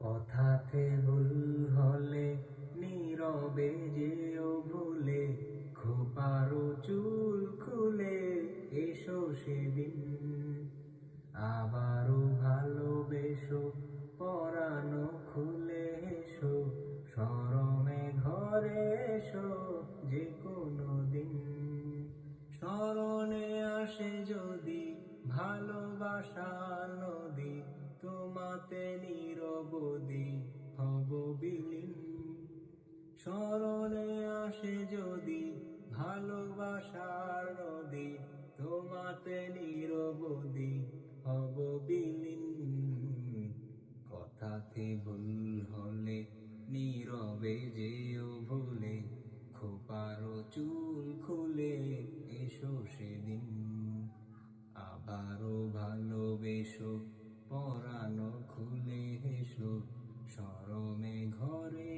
কথাতে ভুল হলে নীরবে যেও ভুলে, খোপারো চুল খুলে এসো সেদিন। আবারও ভালোবেসো, পরানো খুলে এসো, শরমে ঘরে এসো যে কোনো দিন। স্মরণে আসে যদি ভালোবাসার নদী, তোমাতে নিরবধি হব বিলীন। স্মরণে আসে যদি ভালোবাসার নদী, তোমাতে নিরবধি হব বিলীন। কথাতে ভুল হলে নীরবে যেও ভুলে, খোপারো চুল খুলে এসো সেদিন। আবারও ভালোবেসো, পরানো খুলে এসো, শরমে ঘরে